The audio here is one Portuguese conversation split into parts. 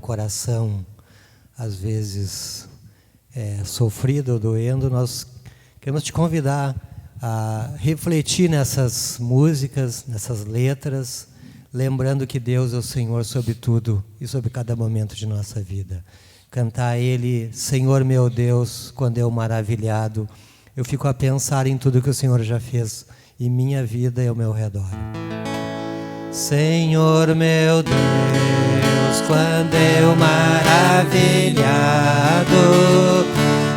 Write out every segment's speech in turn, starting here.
coração, às vezes, sofrido ou doendo, nós queremos te convidar a refletir nessas músicas, nessas letras, lembrando que Deus é o Senhor sobre tudo e sobre cada momento de nossa vida. Cantar a Ele, Senhor meu Deus, quando eu maravilhado, eu fico a pensar em tudo que o Senhor já fez em minha vida e ao meu redor. Senhor meu Deus, quando eu maravilhado,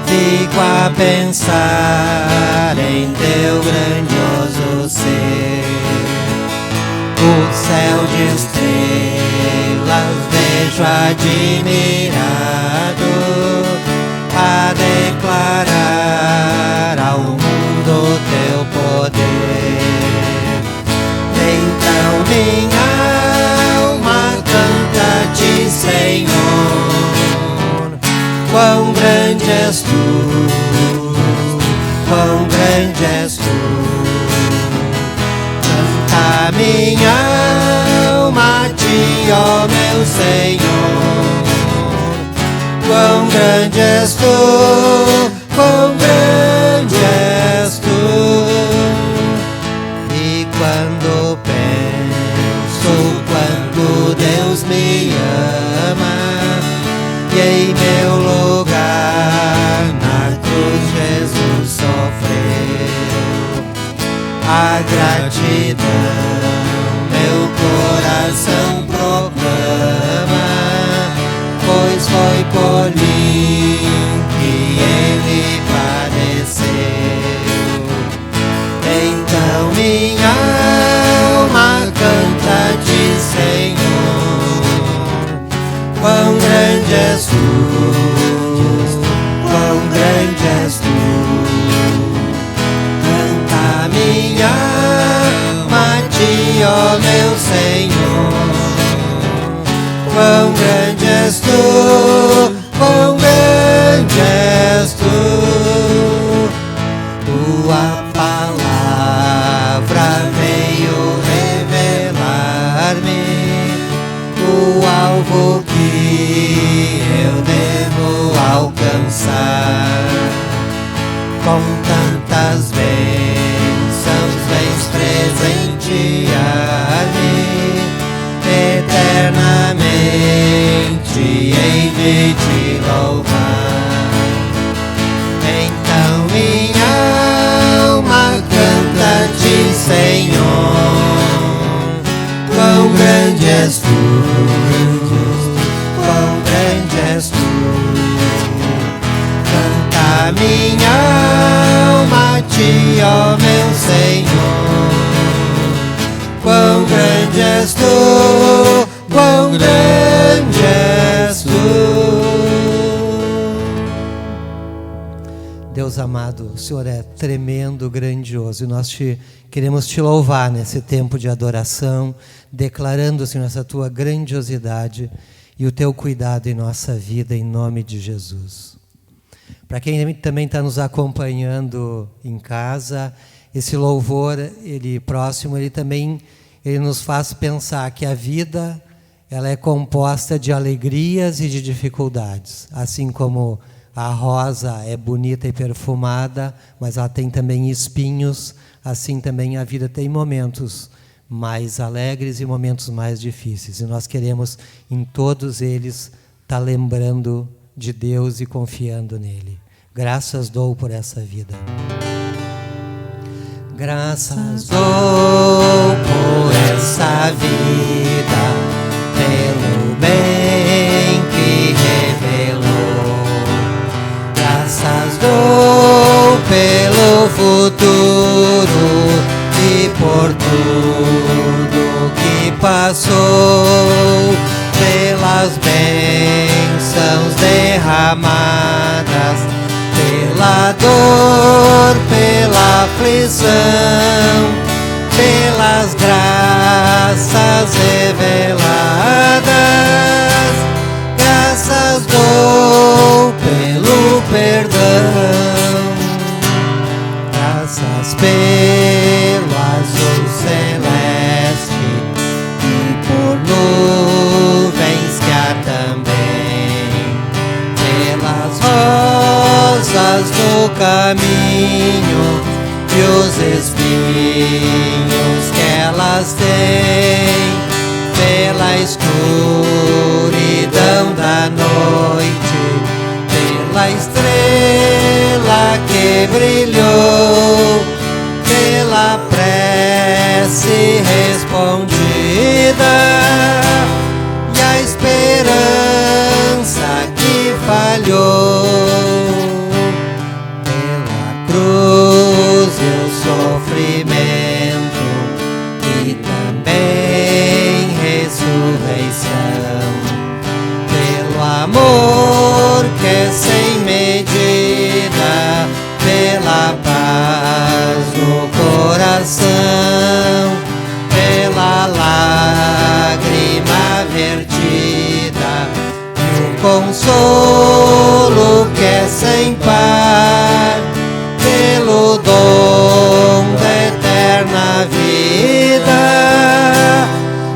fico a pensar em teu grandioso ser. O céu de estrelas vejo admirado, a declarar ao mundo teu poder. Então minha alma canta-te, Senhor, quão grande és tu, quão grande és tu. Canta minha alma a ti, ó meu Senhor, quão grande és tu, quão grande és tu. E quando penso quanto Deus me ama, e em meu lugar na cruz Jesus sofreu, a gratidão meu coração proclama, pois foi por mim que Ele padeceu. Então minha alma canta-te, Senhor, quão grande és tu, quão grande és tu. Canta minha alma a ti, ó meu Senhor, quão grande és tu, quão grande és tu. Tua palavra veio revelar-me o alvo que eu devo alcançar. Com tantas bênçãos vens presentear-me eternamente, hei de te louvar. Então minha alma canta-te, Senhor, quão grande és tu, quão grande és tu. Canta minha alma a ti, ó meu Senhor, quão grande és tu, quão grande és tu. Deus amado, o Senhor é tremendo, grandioso, e nós queremos te louvar nesse tempo de adoração, declarando, Senhor, essa tua grandiosidade e o teu cuidado em nossa vida, em nome de Jesus. Para quem também está nos acompanhando em casa, esse louvor, ele também nos faz pensar que a vida, ela é composta de alegrias e de dificuldades. Assim como a rosa é bonita e perfumada, mas ela tem também espinhos, assim também a vida tem momentos mais alegres e momentos mais difíceis. E nós queremos, em todos eles, estar lembrando de Deus e confiando nele. Graças dou por essa vida. Graças dou por essa vida, pelo bem que revelou. Graças dou pelo futuro e por tudo que passou, pelas bênçãos derramadas, pela dor, pela aflição, pelas graças reveladas. Graças dou pelo perdão, graças pelo azul celeste e por nuvens que há também. tem pela escuridão da noite, pela estrela que brilhou, pela prece respondida e a esperança que falhou. Pela cruz e o sofrimento e também ressurreição, pelo amor que é sem medida, pela paz no coração, pela lágrima vertida e o consolo que é sem par, pelo dom da eterna vida,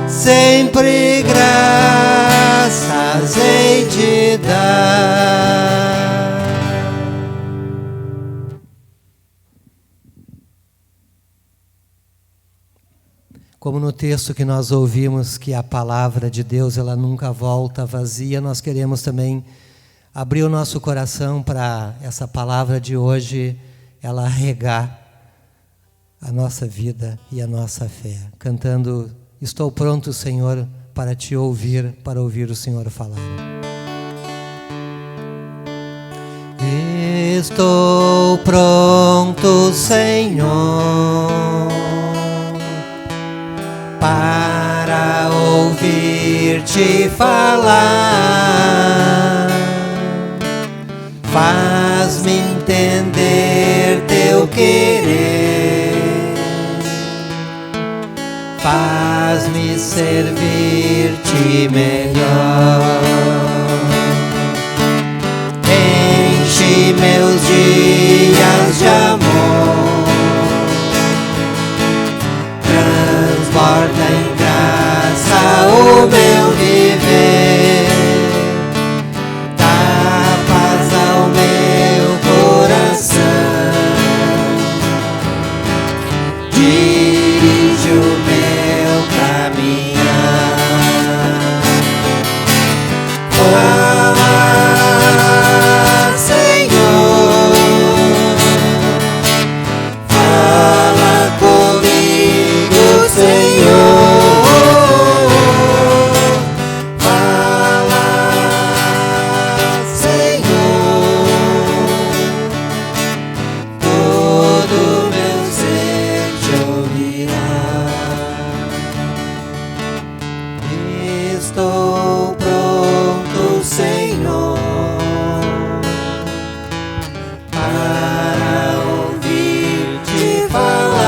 sempre graças hei de dar. Como no texto que nós ouvimos, que a palavra de Deus ela nunca volta vazia, nós queremos também abrir o nosso coração para essa palavra de hoje, ela regar a nossa vida e a nossa fé, cantando: estou pronto, Senhor, para te ouvir, para ouvir o Senhor falar. Estou pronto, Senhor, para ouvir-te falar. Faz-me entender teu querer, faz-me servir-te melhor. Enche meus dias de amor, transborda em graça o meu viver, dá paz ao meu coração, dirige o meu caminhar. Fala, Senhor, fala comigo, Senhor, fala, Senhor, todo meu ser te ouvirá. Estou pronto, Senhor, para ouvir-te falar.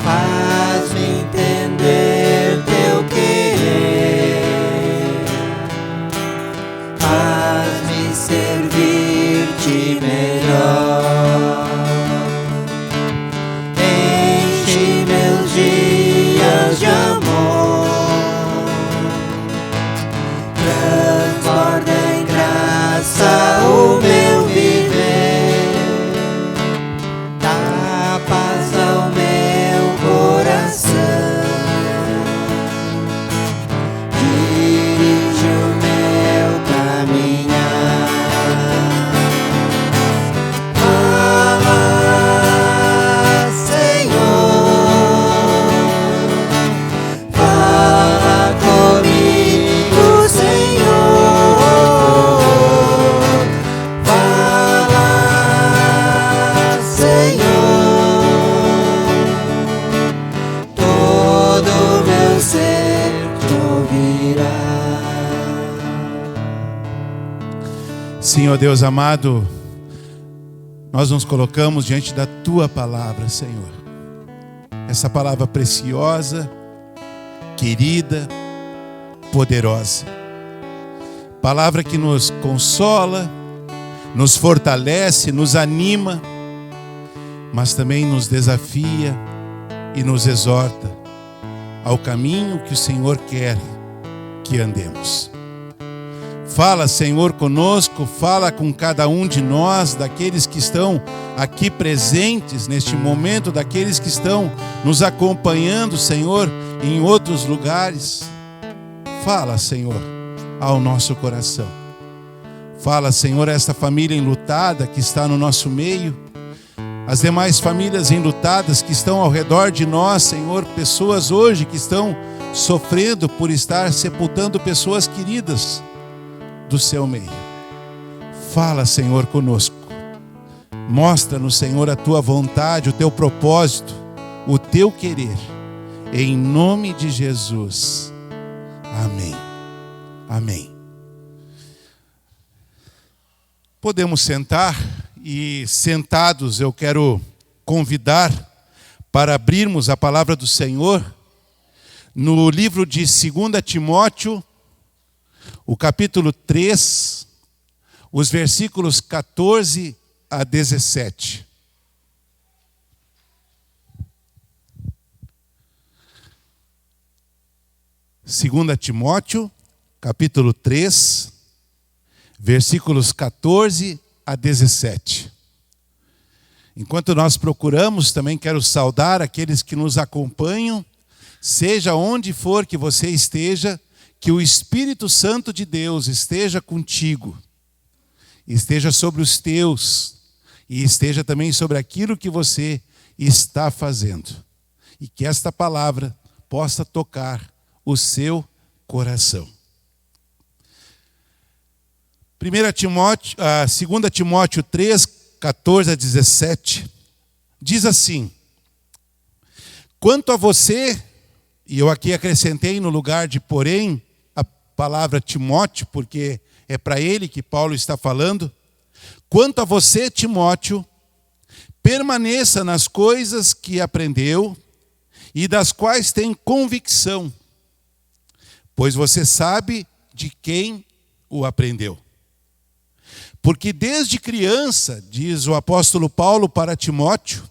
Faz-me entender teu querer, faz-me servir-te melhor. Enche meus dias de amor, transborda em graça o meu viver, dá paz ao meu coração, dirige o meu caminhar. Fala, Senhor, fala comigo, Senhor, fala, Senhor, todo meu ser te ouvirá. Senhor Deus amado, nós nos colocamos diante da Tua palavra, Senhor. Essa palavra preciosa, querida, poderosa. Palavra que nos consola, nos fortalece, nos anima, mas também nos desafia e nos exorta ao caminho que o Senhor quer que andemos. Fala, Senhor, conosco, fala com cada um de nós, daqueles que estão aqui presentes neste momento, daqueles que estão nos acompanhando, Senhor, em outros lugares. Fala, Senhor, ao nosso coração. Fala, Senhor, a esta família enlutada que está no nosso meio, as demais famílias enlutadas que estão ao redor de nós, Senhor, pessoas hoje que estão sofrendo por estar sepultando pessoas queridas do seu meio. Fala, Senhor, conosco. Mostra-nos, Senhor, a tua vontade, o teu propósito, o teu querer. Em nome de Jesus. Amém. Amém. Podemos sentar e, sentados, eu quero convidar para abrirmos a palavra do Senhor no livro de 2 Timóteo, o capítulo 3, os versículos 14 a 17. Segunda Timóteo, capítulo 3, versículos 14 a 17. Enquanto nós procuramos, também quero saudar aqueles que nos acompanham, seja onde for que você esteja, que o Espírito Santo de Deus esteja contigo, esteja sobre os teus, e esteja também sobre aquilo que você está fazendo. E que esta palavra possa tocar o seu coração. 2 Timóteo 3, 14 a 17, diz assim: quanto a você, e eu aqui acrescentei no lugar de porém, a palavra Timóteo, porque é para ele que Paulo está falando. Quanto a você, Timóteo, permaneça nas coisas que aprendeu e das quais tem convicção, pois você sabe de quem o aprendeu. Porque desde criança, diz o apóstolo Paulo para Timóteo,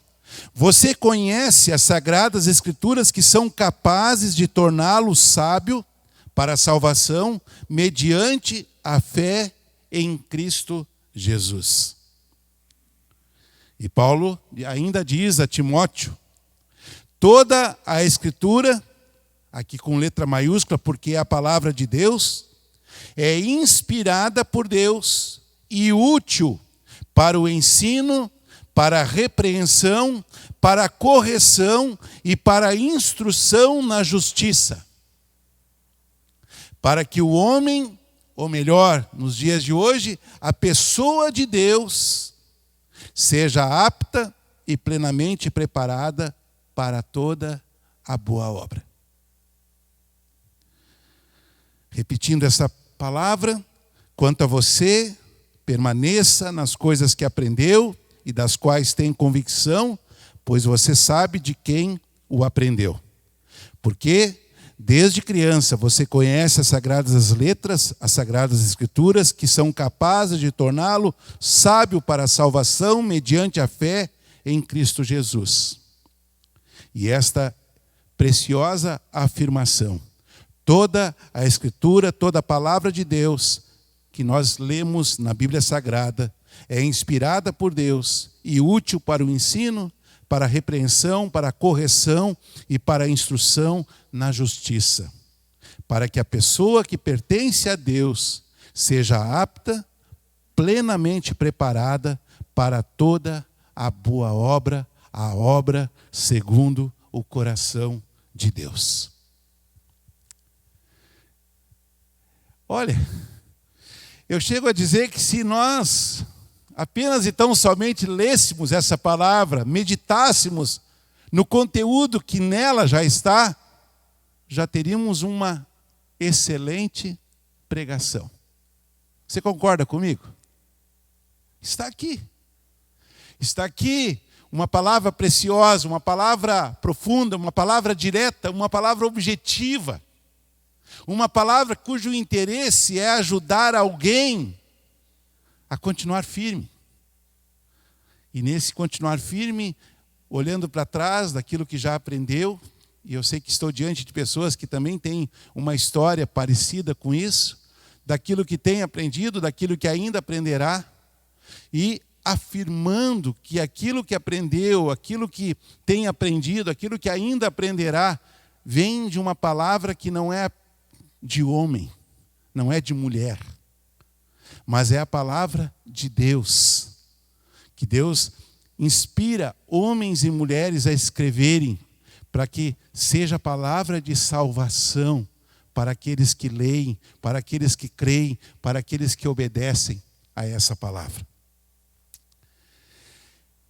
você conhece as sagradas escrituras que são capazes de torná-lo sábio para a salvação mediante a fé em Cristo Jesus. E Paulo ainda diz a Timóteo: toda a escritura, aqui com letra maiúscula porque é a palavra de Deus, é inspirada por Deus e útil para o ensino, para a repreensão, para a correção e para a instrução na justiça, para que o homem, ou melhor, nos dias de hoje, a pessoa de Deus, seja apta e plenamente preparada para toda a boa obra. Repetindo essa palavra, quanto a você, permaneça nas coisas que aprendeu e das quais tem convicção, pois você sabe de quem o aprendeu. Porque desde criança você conhece as sagradas letras, as sagradas escrituras, que são capazes de torná-lo sábio para a salvação mediante a fé em Cristo Jesus. E esta preciosa afirmação: toda a escritura, toda a palavra de Deus que nós lemos na Bíblia Sagrada é inspirada por Deus e útil para o ensino, para a repreensão, para a correção e para a instrução na justiça, para que a pessoa que pertence a Deus seja apta, plenamente preparada para toda a boa obra, a obra segundo o coração de Deus. Olha, eu chego a dizer que se nós apenas e tão somente lêssemos essa palavra, meditássemos no conteúdo que nela já está, já teríamos uma excelente pregação. Você concorda comigo? Está aqui. Está aqui uma palavra preciosa, uma palavra profunda, uma palavra direta, uma palavra objetiva. Uma palavra cujo interesse é ajudar alguém a continuar firme. E nesse continuar firme, olhando para trás daquilo que já aprendeu, e eu sei que estou diante de pessoas que também têm uma história parecida com isso, daquilo que tem aprendido, daquilo que ainda aprenderá, e afirmando que aquilo que aprendeu, aquilo que tem aprendido, aquilo que ainda aprenderá, vem de uma palavra que não é de homem, não é de mulher, mas é a palavra de Deus. Que Deus inspira homens e mulheres a escreverem, para que seja palavra de salvação para aqueles que leem, para aqueles que creem, para aqueles que obedecem a essa palavra.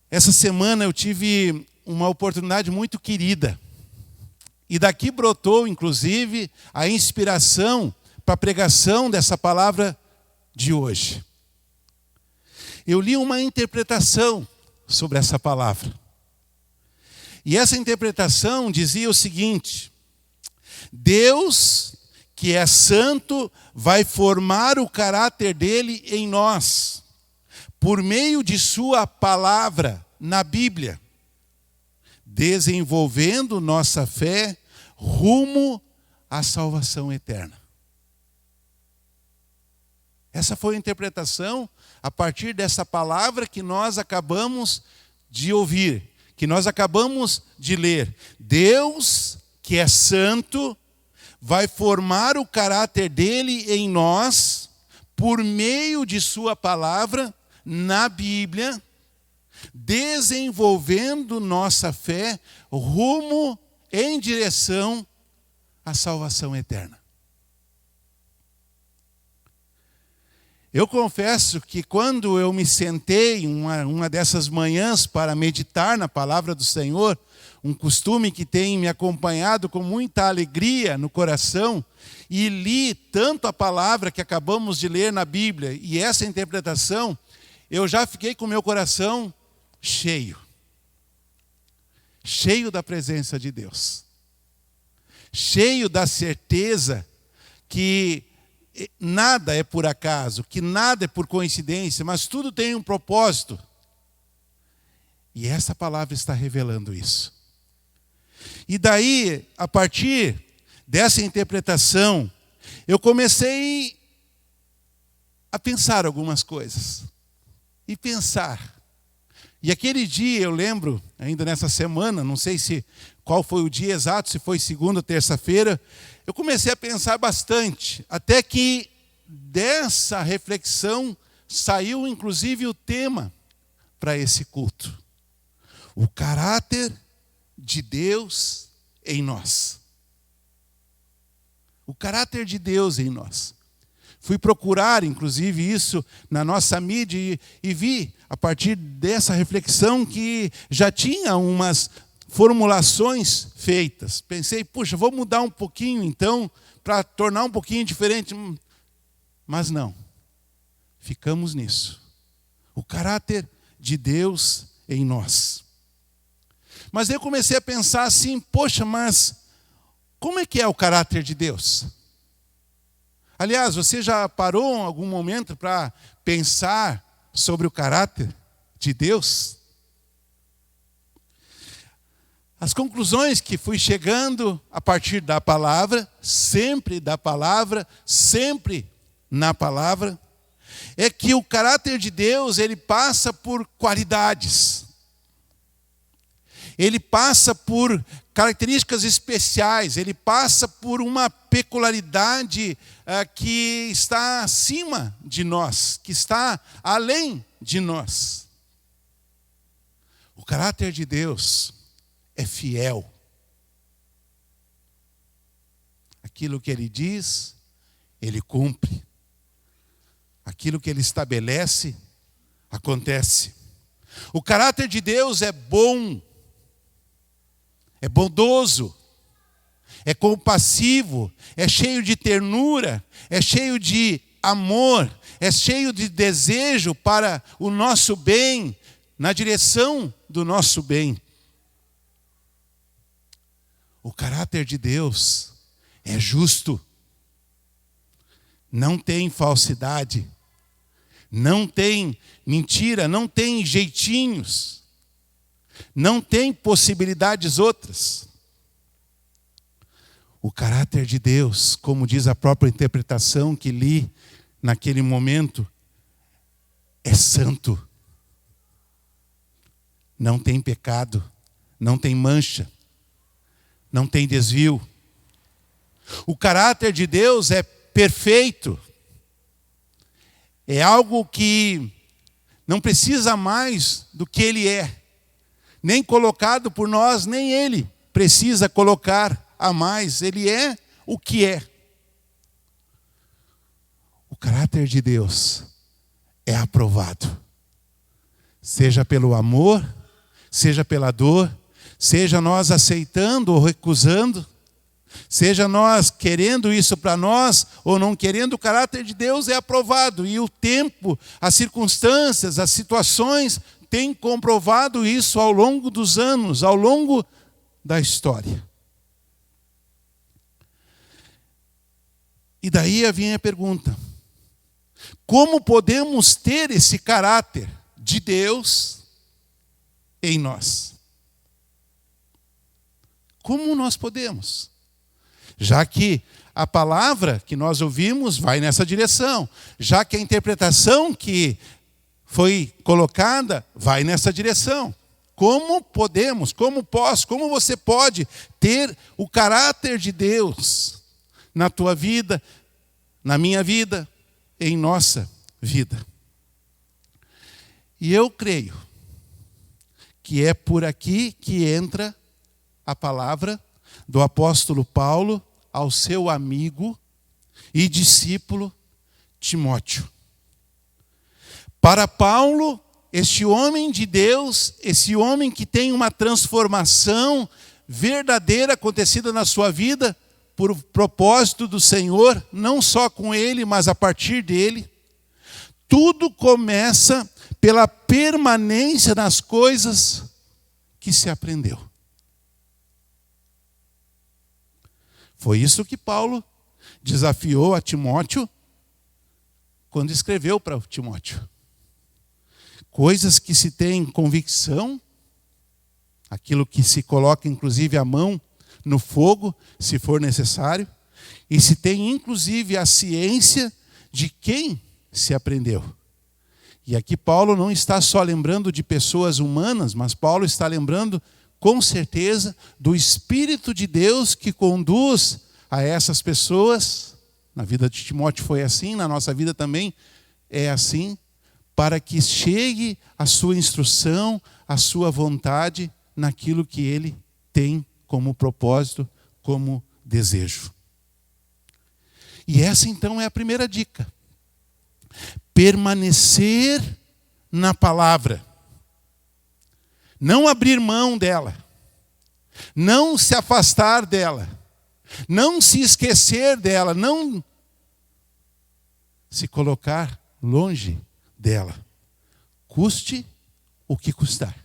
Essa semana eu tive uma oportunidade muito querida. E daqui brotou, inclusive, a inspiração para a pregação dessa palavra de hoje. Eu li uma interpretação sobre essa palavra. E essa interpretação dizia o seguinte: Deus, que é santo, vai formar o caráter dele em nós, por meio de sua palavra na Bíblia, desenvolvendo nossa fé rumo à salvação eterna. Essa foi a interpretação a partir dessa palavra que nós acabamos de ouvir, que nós acabamos de ler. Deus, que é santo, vai formar o caráter dele em nós, por meio de sua palavra na Bíblia, desenvolvendo nossa fé rumo em direção à salvação eterna. Eu confesso que quando eu me sentei uma dessas manhãs para meditar na palavra do Senhor, um costume que tem me acompanhado com muita alegria no coração, e li tanto a palavra que acabamos de ler na Bíblia e essa interpretação, eu já fiquei com meu coração cheio da presença de Deus, cheio da certeza que nada é por acaso, que nada é por coincidência, mas tudo tem um propósito. E essa palavra está revelando isso. E daí, a partir dessa interpretação, eu comecei a pensar algumas coisas. E aquele dia, eu lembro, ainda nessa semana, não sei qual foi o dia exato, se foi segunda ou terça-feira, eu comecei a pensar bastante, até que dessa reflexão saiu inclusive o tema para esse culto: o caráter de Deus em nós. O caráter de Deus em nós. Fui procurar, inclusive, isso na nossa mídia e vi, a partir dessa reflexão, que já tinha umas formulações feitas. Pensei, puxa, vou mudar um pouquinho, então, para tornar um pouquinho diferente. Mas não. Ficamos nisso. O caráter de Deus em nós. Mas eu comecei a pensar assim, poxa, mas como é que é o caráter de Deus? Aliás, você já parou em algum momento para pensar sobre o caráter de Deus? As conclusões que fui chegando a partir da palavra, sempre na palavra, é que o caráter de Deus, ele passa por qualidades. Ele passa por características especiais, ele passa por uma peculiaridade que está acima de nós, que está além de nós. O caráter de Deus é fiel. Aquilo que ele diz, ele cumpre. Aquilo que ele estabelece, acontece. O caráter de Deus é bom. É bondoso, é compassivo, é cheio de ternura, é cheio de amor, é cheio de desejo para o nosso bem, na direção do nosso bem. O caráter de Deus é justo, não tem falsidade, não tem mentira, não tem jeitinhos. Não tem possibilidades outras. O caráter de Deus, como diz a própria interpretação que li naquele momento, é santo. Não tem pecado, não tem mancha, não tem desvio. O caráter de Deus é perfeito. É algo que não precisa mais do que Ele é. Nem colocado por nós, nem Ele precisa colocar a mais. Ele é o que é. O caráter de Deus é aprovado. Seja pelo amor, seja pela dor, seja nós aceitando ou recusando, seja nós querendo isso para nós ou não querendo, o caráter de Deus é aprovado. E o tempo, as circunstâncias, as situações têm comprovado isso ao longo dos anos, ao longo da história. E daí vem a pergunta: como podemos ter esse caráter de Deus em nós? Como nós podemos? Já que a palavra que nós ouvimos vai nessa direção, já que a interpretação que foi colocada vai nessa direção. Como podemos, como você pode ter o caráter de Deus na tua vida, na minha vida, em nossa vida? E eu creio que é por aqui que entra a palavra do apóstolo Paulo ao seu amigo e discípulo Timóteo. Para Paulo, este homem de Deus, esse homem que tem uma transformação verdadeira acontecida na sua vida, por propósito do Senhor, não só com ele, mas a partir dele, tudo começa pela permanência nas coisas que se aprendeu. Foi isso que Paulo desafiou a Timóteo quando escreveu para Timóteo. Coisas que se tem convicção, aquilo que se coloca inclusive a mão no fogo, se for necessário, e se tem inclusive a ciência de quem se aprendeu. E aqui Paulo não está só lembrando de pessoas humanas, mas Paulo está lembrando com certeza do Espírito de Deus que conduz a essas pessoas. Na vida de Timóteo foi assim, na nossa vida também é assim, para que chegue a sua instrução, a sua vontade naquilo que ele tem como propósito, como desejo. E essa então é a primeira dica. Permanecer na palavra. Não abrir mão dela. Não se afastar dela. Não se esquecer dela. Não se colocar longe dela. Custe o que custar.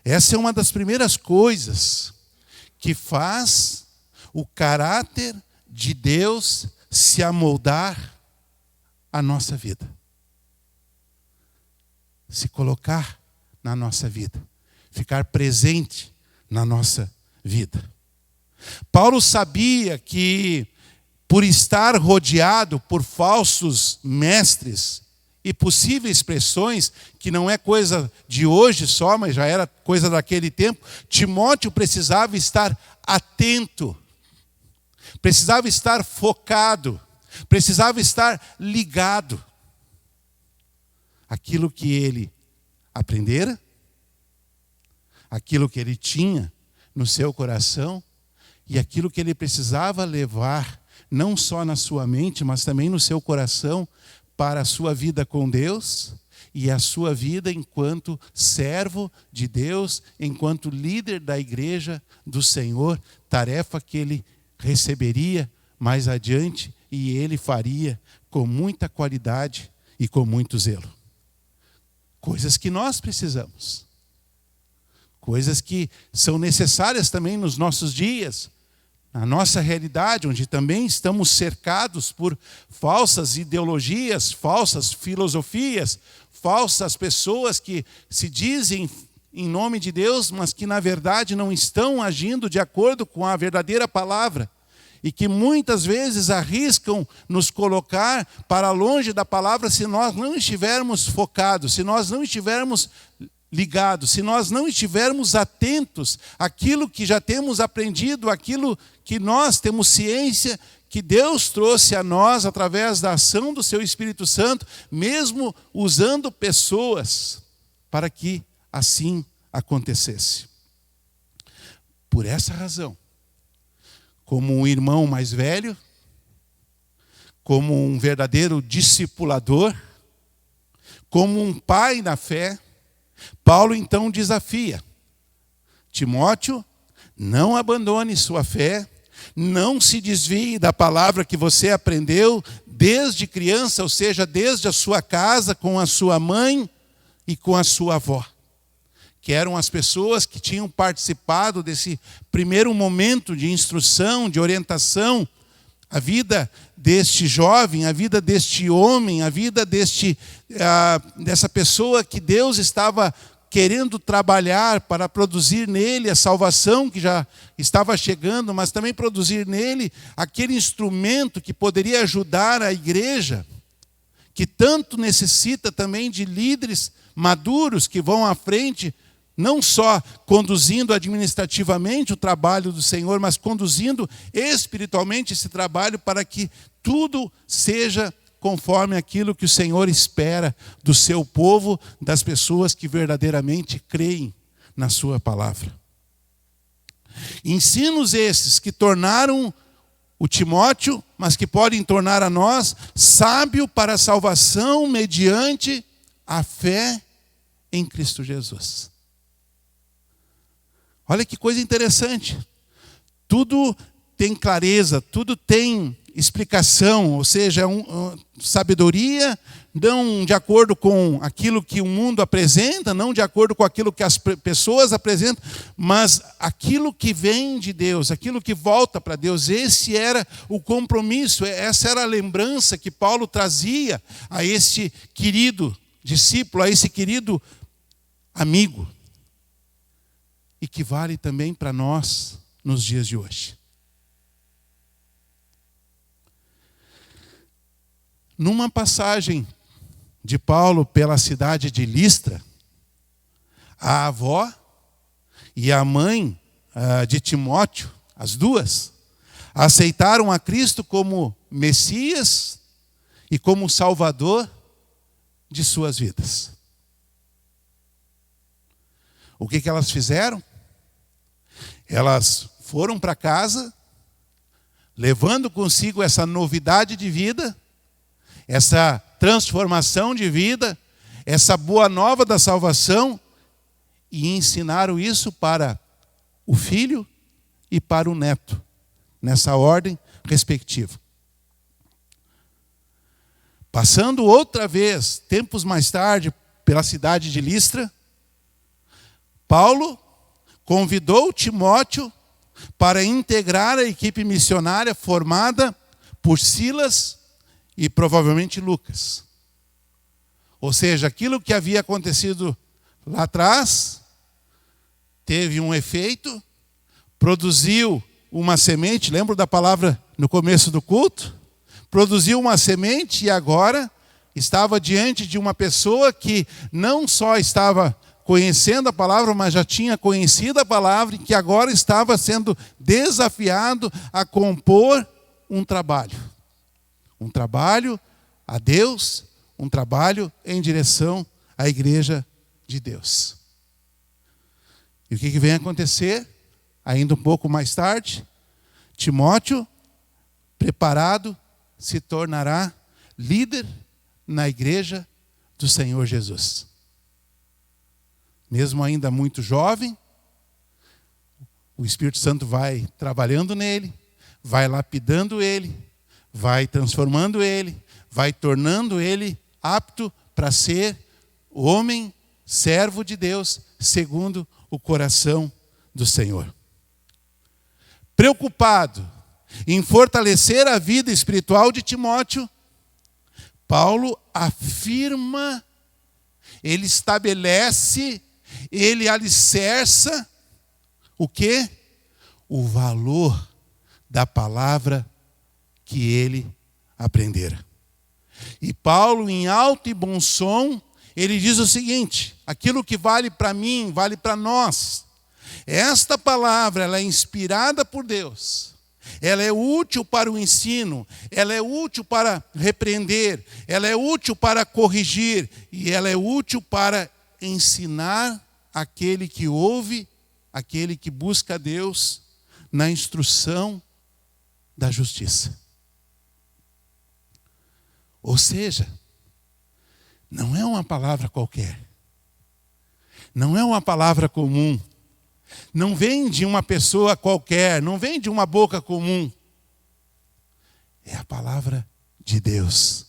Essa é uma das primeiras coisas que faz o caráter de Deus se amoldar à nossa vida. Se colocar na nossa vida. Ficar presente na nossa vida. Paulo sabia que, por estar rodeado por falsos mestres e possíveis pressões, que não é coisa de hoje só, mas já era coisa daquele tempo, Timóteo precisava estar atento, precisava estar focado, precisava estar ligado. Aquilo que ele aprendera, aquilo que ele tinha no seu coração e aquilo que ele precisava levar, não só na sua mente, mas também no seu coração, para a sua vida com Deus e a sua vida enquanto servo de Deus, enquanto líder da igreja do Senhor, tarefa que ele receberia mais adiante e ele faria com muita qualidade e com muito zelo. Coisas que nós precisamos. Coisas que são necessárias também nos nossos dias, na nossa realidade, onde também estamos cercados por falsas ideologias, falsas filosofias, falsas pessoas que se dizem em nome de Deus, mas que na verdade não estão agindo de acordo com a verdadeira palavra. E que muitas vezes arriscam nos colocar para longe da palavra se nós não estivermos focados, se nós não estivermos ligados, se nós não estivermos atentos àquilo que já temos aprendido, àquilo que nós temos ciência, que Deus trouxe a nós através da ação do seu Espírito Santo, mesmo usando pessoas para que assim acontecesse. Por essa razão, como um irmão mais velho, como um verdadeiro discipulador, como um pai na fé, Paulo então desafia Timóteo: não abandone sua fé, não se desvie da palavra que você aprendeu desde criança, ou seja, desde a sua casa, com a sua mãe e com a sua avó, que eram as pessoas que tinham participado desse primeiro momento de instrução, de orientação, a vida deste jovem, a vida deste homem, a vida dessa pessoa que Deus estava querendo trabalhar para produzir nele a salvação que já estava chegando, mas também produzir nele aquele instrumento que poderia ajudar a igreja, que tanto necessita também de líderes maduros que vão à frente, não só conduzindo administrativamente o trabalho do Senhor, mas conduzindo espiritualmente esse trabalho para que tudo seja conforme aquilo que o Senhor espera do seu povo, das pessoas que verdadeiramente creem na sua palavra. Ensinos esses que tornaram o Timóteo, mas que podem tornar a nós sábio para a salvação mediante a fé em Cristo Jesus. Olha que coisa interessante. Tudo tem clareza, tudo tem explicação, ou seja, sabedoria, não de acordo com aquilo que o mundo apresenta, não de acordo com aquilo que as pessoas apresentam, mas aquilo que vem de Deus, aquilo que volta para Deus. Esse era o compromisso, essa era a lembrança que Paulo trazia a esse querido discípulo, a esse querido amigo. E que vale também para nós nos dias de hoje. Numa passagem de Paulo pela cidade de Listra, a avó e a mãe de Timóteo, as duas, aceitaram a Cristo como Messias e como Salvador de suas vidas. O que elas fizeram? Elas foram para casa, levando consigo essa novidade de vida, essa transformação de vida, essa boa nova da salvação, e ensinaram isso para o filho e para o neto, nessa ordem respectiva. Passando outra vez, tempos mais tarde, pela cidade de Listra, Paulo convidou Timóteo para integrar a equipe missionária formada por Silas e provavelmente Lucas. Ou seja, aquilo que havia acontecido lá atrás teve um efeito, produziu uma semente, lembra da palavra no começo do culto? Produziu uma semente e agora estava diante de uma pessoa que não só estava conhecendo a palavra, mas já tinha conhecido a palavra e que agora estava sendo desafiado a compor um trabalho. Um trabalho a Deus, um trabalho em direção à igreja de Deus. E o que vem acontecer? Ainda um pouco mais tarde, Timóteo, preparado, se tornará líder na igreja do Senhor Jesus. Mesmo ainda muito jovem, o Espírito Santo vai trabalhando nele, vai lapidando ele, vai transformando ele, vai tornando ele apto para ser homem, servo de Deus, segundo o coração do Senhor. Preocupado em fortalecer a vida espiritual de Timóteo, Paulo afirma, ele estabelece, ele alicerça o quê? O valor da palavra que ele aprendera. E Paulo, em alto e bom som, ele diz o seguinte: aquilo que vale para mim, vale para nós. Esta palavra, ela é inspirada por Deus. Ela é útil para o ensino, ela é útil para repreender, ela é útil para corrigir e ela é útil para ensinar aquele que ouve, aquele que busca a Deus na instrução da justiça. Ou seja, não é uma palavra qualquer, não é uma palavra comum, não vem de uma pessoa qualquer, não vem de uma boca comum. É a palavra de Deus.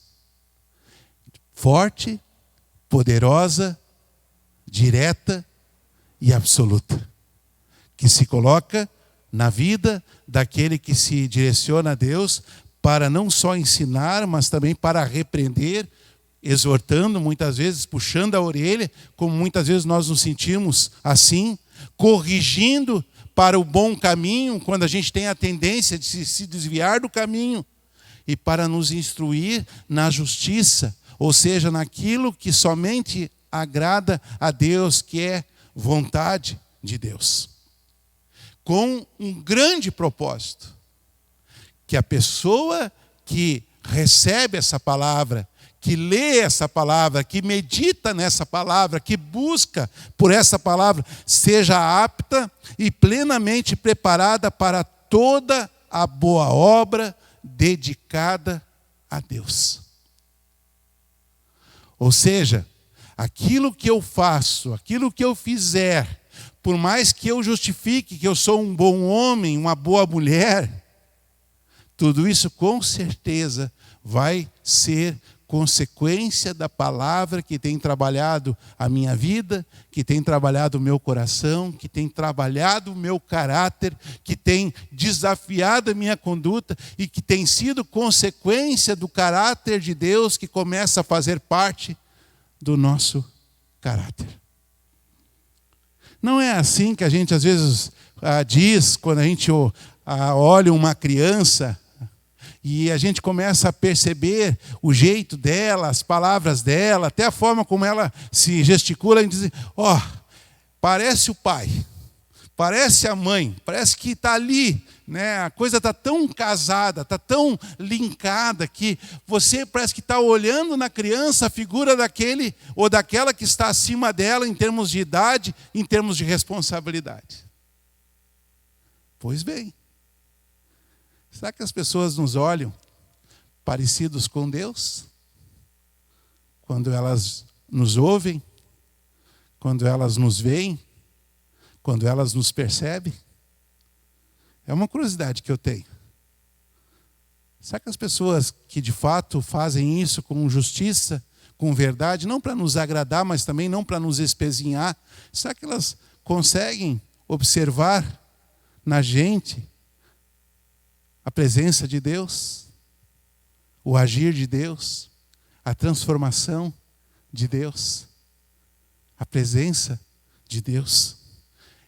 Forte, poderosa, direta e absoluta. Que se coloca na vida daquele que se direciona a Deus para não só ensinar, mas também para repreender, exortando, muitas vezes puxando a orelha, como muitas vezes nós nos sentimos assim, corrigindo para o bom caminho, quando a gente tem a tendência de se desviar do caminho, e para nos instruir na justiça, ou seja, naquilo que somente agrada a Deus, que é vontade de Deus. Com um grande propósito, que a pessoa que recebe essa palavra, que lê essa palavra, que medita nessa palavra, que busca por essa palavra, seja apta e plenamente preparada para toda a boa obra dedicada a Deus. Ou seja, aquilo que eu faço, aquilo que eu fizer, por mais que eu justifique que eu sou um bom homem, uma boa mulher, tudo isso com certeza vai ser consequência da palavra que tem trabalhado a minha vida, que tem trabalhado o meu coração, que tem trabalhado o meu caráter, que tem desafiado a minha conduta e que tem sido consequência do caráter de Deus que começa a fazer parte do nosso caráter. Não é assim que a gente às vezes diz quando a gente olha uma criança e a gente começa a perceber o jeito dela, as palavras dela, até a forma como ela se gesticula, a gente diz: ó, parece o pai, parece a mãe, parece que está ali, né? A coisa está tão casada, está tão linkada que você parece que está olhando na criança a figura daquele ou daquela que está acima dela em termos de idade, em termos de responsabilidade. Pois bem, será que as pessoas nos olham parecidos com Deus? Quando elas nos ouvem, quando elas nos veem, quando elas nos percebem? É uma curiosidade que eu tenho. Será que as pessoas que de fato fazem isso com justiça, com verdade, não para nos agradar, mas também não para nos espezinhar, será que elas conseguem observar na gente a presença de Deus, o agir de Deus, a transformação de Deus, a presença de Deus?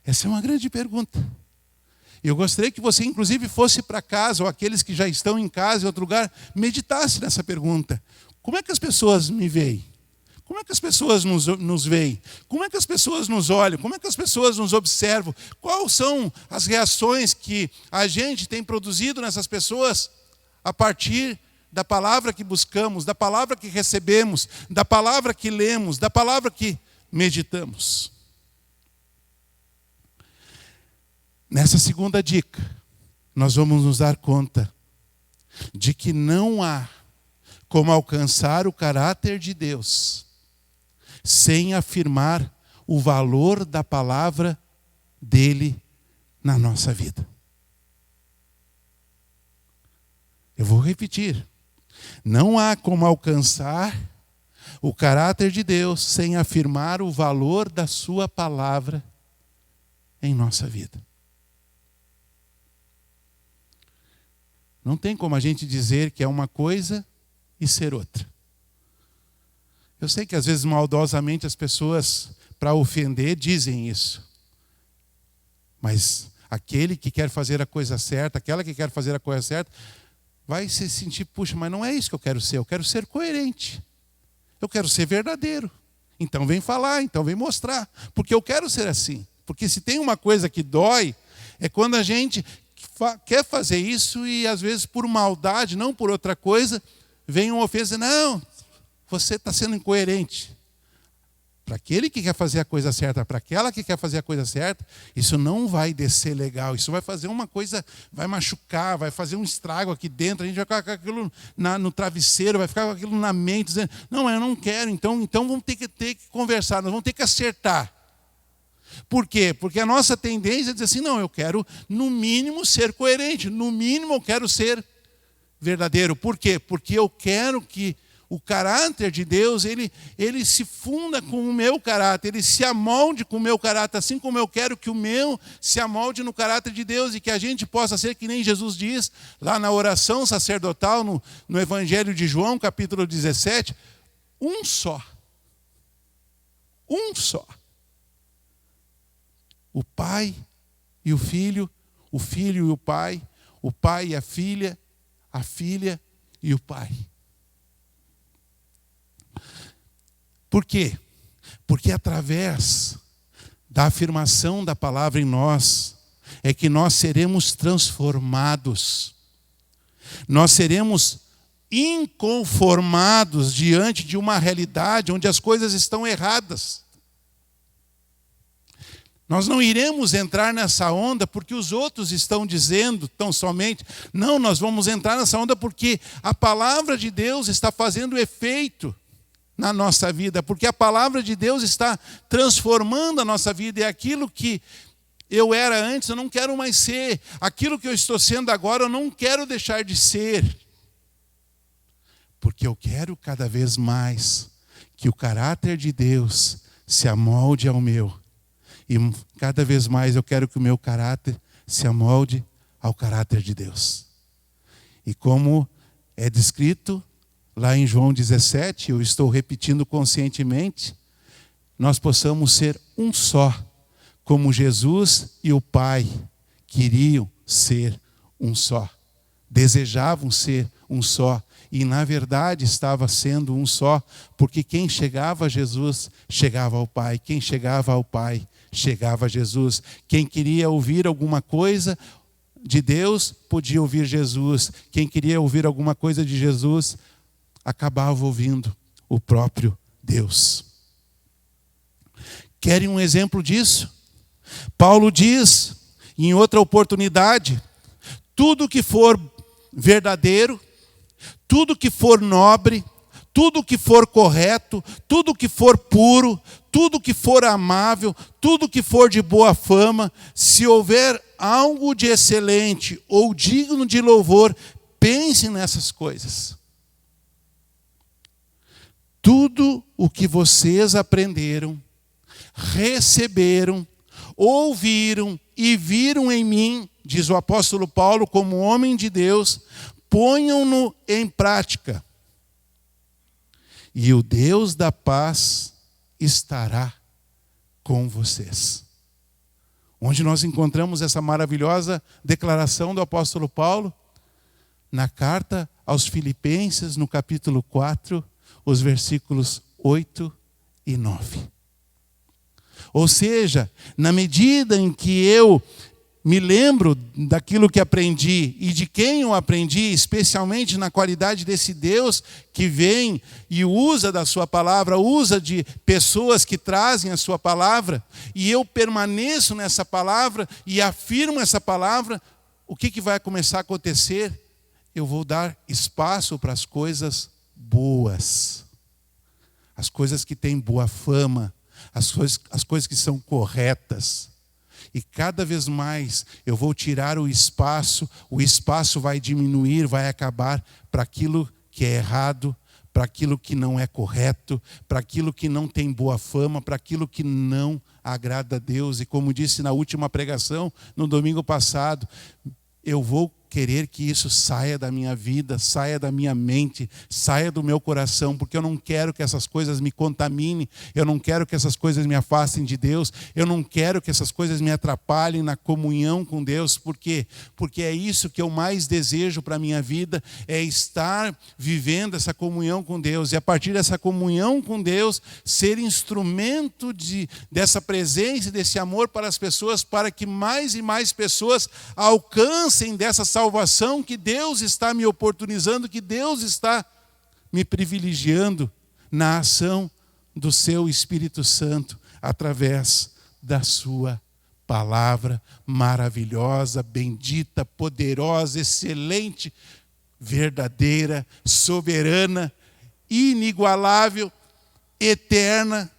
Essa é uma grande pergunta. Eu gostaria que você, inclusive, fosse para casa, ou aqueles que já estão em casa, em outro lugar, meditasse nessa pergunta. Como é que as pessoas me veem? Como é que as pessoas nos veem? Como é que as pessoas nos olham? Como é que as pessoas nos observam? Quais são as reações que a gente tem produzido nessas pessoas a partir da palavra que buscamos, da palavra que recebemos, da palavra que lemos, da palavra que meditamos? Nessa segunda dica, nós vamos nos dar conta de que não há como alcançar o caráter de Deus sem afirmar o valor da palavra dele na nossa vida. Eu vou repetir. Não há como alcançar o caráter de Deus sem afirmar o valor da sua palavra em nossa vida. Não tem como a gente dizer que é uma coisa e ser outra. Eu sei que às vezes maldosamente as pessoas, para ofender, dizem isso. Mas aquele que quer fazer a coisa certa, aquela que quer fazer a coisa certa, vai se sentir, puxa, mas não é isso que eu quero ser coerente. Eu quero ser verdadeiro. Então vem falar, então vem mostrar. Porque eu quero ser assim. Porque se tem uma coisa que dói, é quando a gente quer fazer isso e às vezes por maldade, não por outra coisa, vem uma ofensa, não, você está sendo incoerente. Para aquele que quer fazer a coisa certa, para aquela que quer fazer a coisa certa, isso não vai descer legal, isso vai fazer uma coisa, vai machucar, vai fazer um estrago aqui dentro, a gente vai ficar com aquilo no travesseiro, vai ficar com aquilo na mente, dizendo, não, eu não quero, então vamos ter que conversar, nós vamos ter que acertar. Por quê? Porque a nossa tendência é dizer assim, não, eu quero no mínimo ser coerente, no mínimo eu quero ser verdadeiro. Por quê? Porque eu quero que o caráter de Deus, ele se funda com o meu caráter, ele se amolde com o meu caráter, assim como eu quero que o meu se amolde no caráter de Deus e que a gente possa ser, que nem Jesus diz, lá na oração sacerdotal, no Evangelho de João, capítulo 17, um só. Um só. O Pai e o Filho e o Pai e a filha e o Pai. Por quê? Porque através da afirmação da palavra em nós, é que nós seremos transformados. Nós seremos inconformados diante de uma realidade onde as coisas estão erradas. Nós não iremos entrar nessa onda porque os outros estão dizendo tão somente. Não, nós vamos entrar nessa onda porque a palavra de Deus está fazendo efeito na nossa vida, porque a palavra de Deus está transformando a nossa vida, e aquilo que eu era antes, eu não quero mais ser, aquilo que eu estou sendo agora, eu não quero deixar de ser, porque eu quero cada vez mais que o caráter de Deus se amolde ao meu, e cada vez mais eu quero que o meu caráter se amolde ao caráter de Deus. E como é descrito lá em João 17, eu estou repetindo conscientemente, nós possamos ser um só, como Jesus e o Pai queriam ser um só, desejavam ser um só, e na verdade estava sendo um só, porque quem chegava a Jesus, chegava ao Pai, quem chegava ao Pai, chegava a Jesus, quem queria ouvir alguma coisa de Deus, podia ouvir Jesus, quem queria ouvir alguma coisa de Jesus, acabava ouvindo o próprio Deus. Querem um exemplo disso? Paulo diz, em outra oportunidade, tudo que for verdadeiro, tudo que for nobre, tudo que for correto, tudo que for puro, tudo que for amável, tudo que for de boa fama, se houver algo de excelente ou digno de louvor, pense nessas coisas. Tudo o que vocês aprenderam, receberam, ouviram e viram em mim, diz o apóstolo Paulo, como homem de Deus, ponham-no em prática. E o Deus da paz estará com vocês. Onde nós encontramos essa maravilhosa declaração do apóstolo Paulo? Na carta aos Filipenses, no capítulo 4, os versículos 8 e 9. Ou seja, na medida em que eu me lembro daquilo que aprendi e de quem eu aprendi, especialmente na qualidade desse Deus que vem e usa da sua palavra, usa de pessoas que trazem a sua palavra, e eu permaneço nessa palavra e afirmo essa palavra, o que vai começar a acontecer? Eu vou dar espaço para as coisas boas, as coisas que têm boa fama, as coisas que são corretas. E cada vez mais eu vou tirar o espaço vai diminuir, vai acabar para aquilo que é errado, para aquilo que não é correto, para aquilo que não tem boa fama, para aquilo que não agrada a Deus. E como disse na última pregação, no domingo passado, eu vou querer que isso saia da minha vida, saia da minha mente, saia do meu coração, porque eu não quero que essas coisas me contaminem, eu não quero que essas coisas me afastem de Deus, eu não quero que essas coisas me atrapalhem na comunhão com Deus. Por quê? Porque é isso que eu mais desejo para a minha vida, é estar vivendo essa comunhão com Deus, e a partir dessa comunhão com Deus, ser instrumento dessa presença, desse amor para as pessoas, para que mais e mais pessoas alcancem dessa salvação que Deus está me oportunizando, que Deus está me privilegiando na ação do seu Espírito Santo, através da sua palavra maravilhosa, bendita, poderosa, excelente, verdadeira, soberana, inigualável, eterna,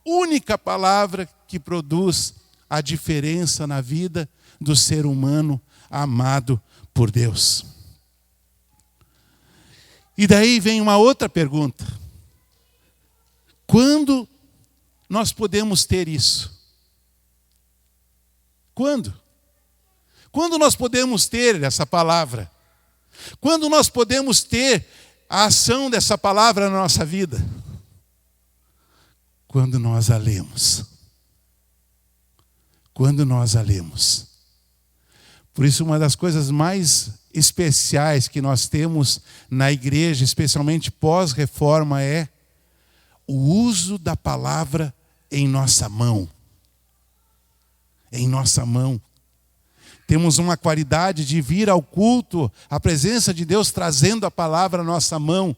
única palavra que produz a diferença na vida do ser humano amado por Deus. E daí vem uma outra pergunta. Quando nós podemos ter isso? Quando? Quando nós podemos ter essa palavra? Quando nós podemos ter a ação dessa palavra na nossa vida? Quando nós a lemos. Quando nós a lemos. Por isso, uma das coisas mais especiais que nós temos na igreja, especialmente pós-reforma, é o uso da palavra em nossa mão. Em nossa mão. Temos uma qualidade de vir ao culto, a presença de Deus trazendo a palavra na nossa mão.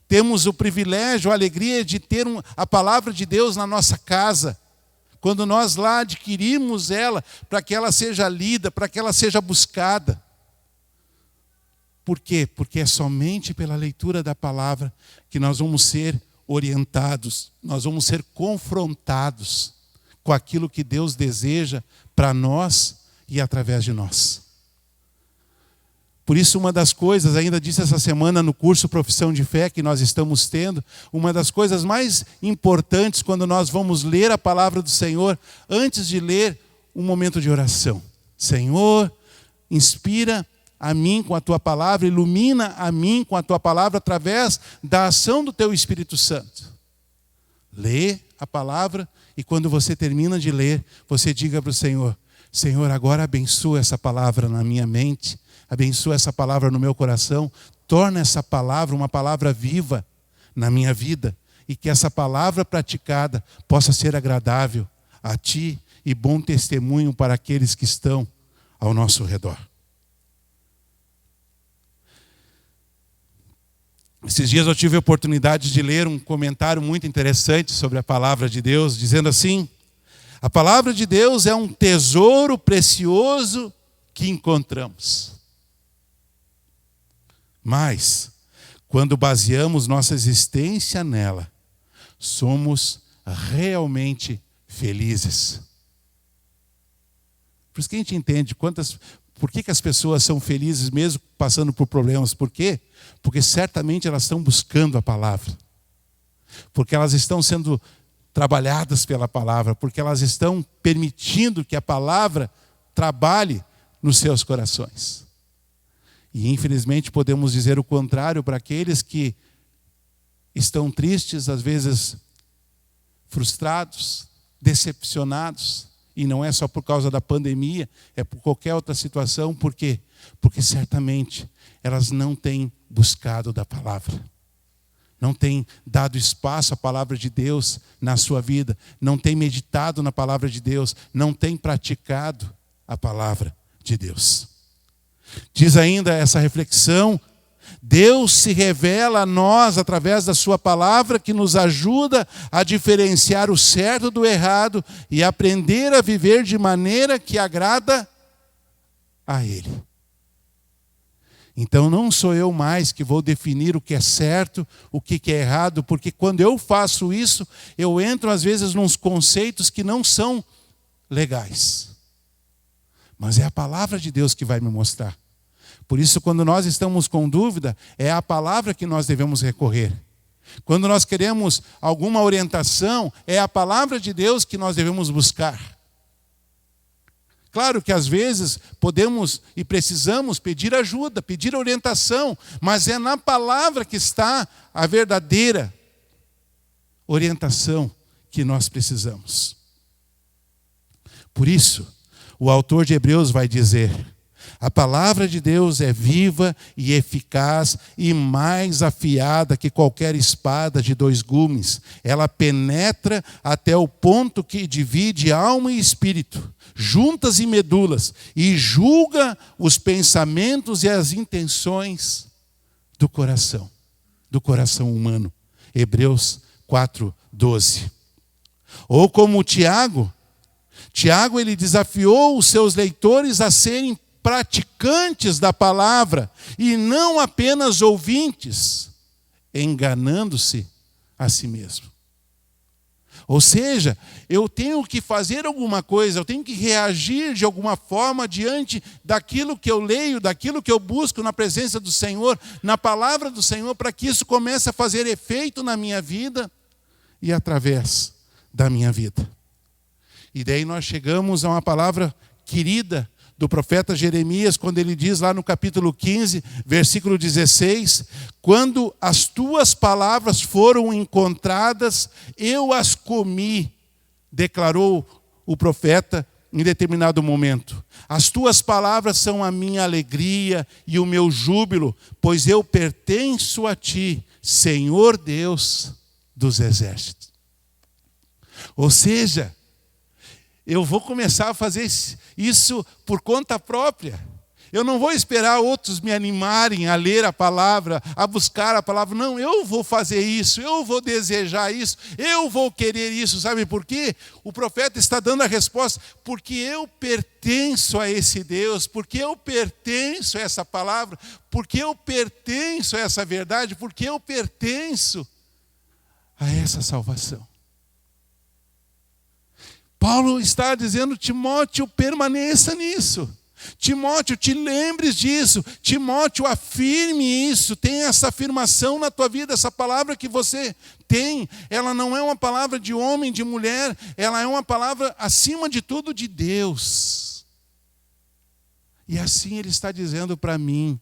Temos o privilégio, a alegria de ter a palavra de Deus na nossa casa. Quando nós lá adquirimos ela, para que ela seja lida, para que ela seja buscada. Por quê? Porque é somente pela leitura da palavra que nós vamos ser orientados, nós vamos ser confrontados com aquilo que Deus deseja para nós e através de nós. Por isso, uma das coisas, ainda disse essa semana no curso Profissão de Fé que nós estamos tendo, uma das coisas mais importantes quando nós vamos ler a palavra do Senhor, antes de ler, um momento de oração. Senhor, inspira a mim com a Tua palavra, ilumina a mim com a Tua palavra através da ação do Teu Espírito Santo. Lê a palavra e quando você termina de ler, você diga para o Senhor, Senhor, agora abençoa essa palavra na minha mente, abençoa essa palavra no meu coração, torna essa palavra uma palavra viva na minha vida e que essa palavra praticada possa ser agradável a Ti e bom testemunho para aqueles que estão ao nosso redor. Esses dias eu tive a oportunidade de ler um comentário muito interessante sobre a palavra de Deus, dizendo assim: a palavra de Deus é um tesouro precioso que encontramos. Mas, quando baseamos nossa existência nela, somos realmente felizes. Por isso que a gente entende por que as pessoas são felizes mesmo passando por problemas. Por quê? Porque certamente elas estão buscando a palavra. Porque elas estão sendo trabalhadas pela palavra. Porque elas estão permitindo que a palavra trabalhe nos seus corações. E infelizmente podemos dizer o contrário para aqueles que estão tristes, às vezes frustrados, decepcionados. E não é só por causa da pandemia, é por qualquer outra situação. Por quê? Porque certamente elas não têm buscado da palavra. Não têm dado espaço à palavra de Deus na sua vida. Não têm meditado na palavra de Deus. Não têm praticado a palavra de Deus. Diz ainda essa reflexão: Deus se revela a nós através da sua palavra, que nos ajuda a diferenciar o certo do errado e aprender a viver de maneira que agrada a Ele. Então não sou eu mais que vou definir o que é certo, o que é errado, porque quando eu faço isso, eu entro às vezes nos conceitos que não são legais. Mas é a palavra de Deus que vai me mostrar. Por isso, quando nós estamos com dúvida, é a palavra que nós devemos recorrer. Quando nós queremos alguma orientação, é a palavra de Deus que nós devemos buscar. Claro que às vezes podemos e precisamos pedir ajuda, pedir orientação, mas é na palavra que está a verdadeira orientação que nós precisamos. Por isso, o autor de Hebreus vai dizer: a palavra de Deus é viva e eficaz e mais afiada que qualquer espada de 2 gumes. Ela penetra até o ponto que divide alma e espírito, juntas e medulas, e julga os pensamentos e as intenções do coração humano. Hebreus 4:12. Ou como Tiago ele desafiou os seus leitores a serem praticantes da palavra e não apenas ouvintes, enganando-se a si mesmo. Ou seja, eu tenho que fazer alguma coisa, eu tenho que reagir de alguma forma diante daquilo que eu leio, daquilo que eu busco na presença do Senhor, na palavra do Senhor, para que isso comece a fazer efeito na minha vida e através da minha vida. E daí nós chegamos a uma palavra querida do profeta Jeremias, quando ele diz lá no capítulo 15, versículo 16, quando as tuas palavras foram encontradas, eu as comi, declarou o profeta em determinado momento. As tuas palavras são a minha alegria e o meu júbilo, pois eu pertenço a ti, Senhor Deus dos exércitos. Ou seja, eu vou começar a fazer isso por conta própria. Eu não vou esperar outros me animarem a ler a palavra, a buscar a palavra. Não, eu vou fazer isso, eu vou desejar isso, eu vou querer isso. Sabe por quê? O profeta está dando a resposta: porque eu pertenço a esse Deus, porque eu pertenço a essa palavra, porque eu pertenço a essa verdade, porque eu pertenço a essa salvação. Paulo está dizendo: Timóteo, permaneça nisso. Timóteo, te lembres disso. Timóteo, afirme isso. Tenha essa afirmação na tua vida. Essa palavra que você tem, ela não é uma palavra de homem, de mulher. Ela é uma palavra, acima de tudo, de Deus. E assim ele está dizendo para mim.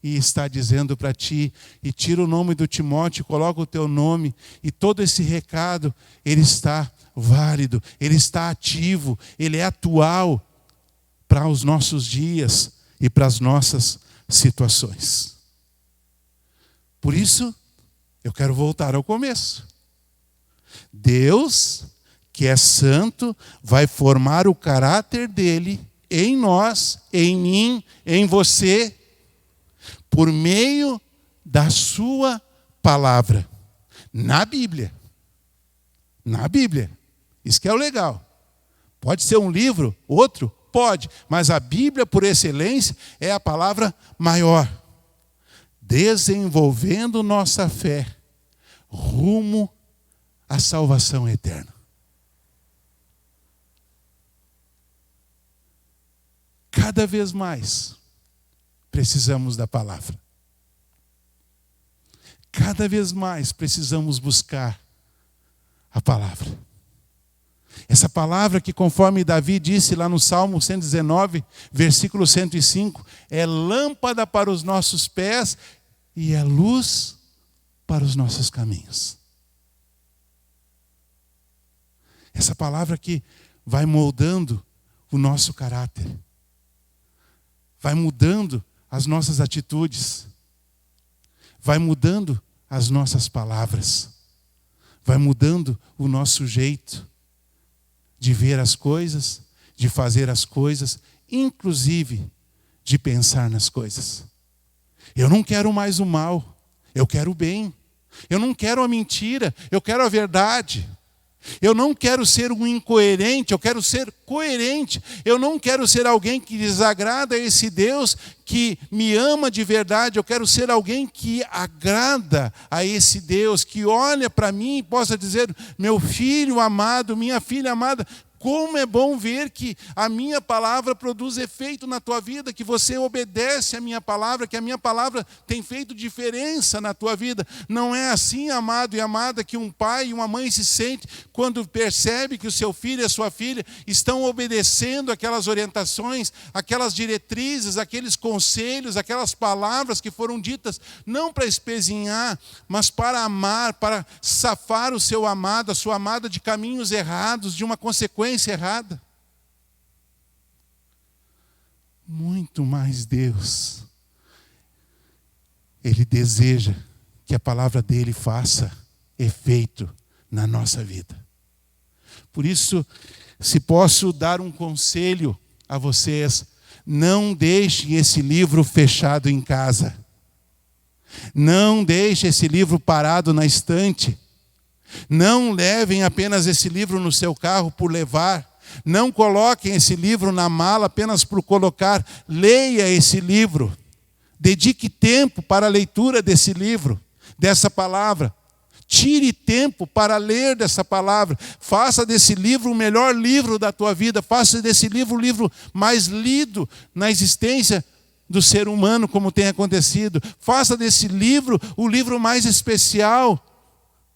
E está dizendo para ti. E tira o nome do Timóteo, coloca o teu nome. E todo esse recado, ele está válido, ele está ativo, ele é atual para os nossos dias e para as nossas situações. Por isso, eu quero voltar ao começo. Deus, que é santo, vai formar o caráter dele em nós, em mim, em você, por meio da sua palavra, na Bíblia. Na Bíblia. Isso que é o legal. Pode ser um livro, outro? Pode. Mas a Bíblia, por excelência, é a palavra maior. Desenvolvendo nossa fé rumo à salvação eterna. Cada vez mais precisamos da palavra. Cada vez mais precisamos buscar a palavra. Essa palavra que, conforme Davi disse lá no Salmo 119, versículo 105, é lâmpada para os nossos pés e é luz para os nossos caminhos. Essa palavra que vai moldando o nosso caráter, vai mudando as nossas atitudes, vai mudando as nossas palavras, vai mudando o nosso jeito de ver as coisas, de fazer as coisas, inclusive de pensar nas coisas. Eu não quero mais o mal, eu quero o bem. Eu não quero a mentira, eu quero a verdade. Eu não quero ser um incoerente, eu quero ser coerente. Eu não quero ser alguém que desagrada a esse Deus que me ama de verdade. Eu quero ser alguém que agrada a esse Deus, que olha para mim e possa dizer: meu filho amado, minha filha amada, Como é bom ver que a minha palavra produz efeito na tua vida, que você obedece à minha palavra, que a minha palavra tem feito diferença na tua vida. Não é assim, amado e amada, que um pai e uma mãe se sente quando percebe que o seu filho e a sua filha estão obedecendo aquelas orientações, aquelas diretrizes, aqueles conselhos, aquelas palavras que foram ditas, não para espezinhar, mas para amar, para safar o seu amado, a sua amada de caminhos errados, de uma consequência errada. Muito mais Deus, Ele deseja que a palavra dele faça efeito na nossa vida. Por isso, se posso dar um conselho a vocês, não deixem esse livro fechado em casa. Não deixem esse livro parado na estante. Não levem apenas esse livro no seu carro por levar. Não coloquem esse livro na mala apenas por colocar. Leia esse livro. Dedique tempo para a leitura desse livro, dessa palavra. Tire tempo para ler dessa palavra. Faça desse livro o melhor livro da tua vida. Faça desse livro o livro mais lido na existência do ser humano, como tem acontecido. Faça desse livro o livro mais especial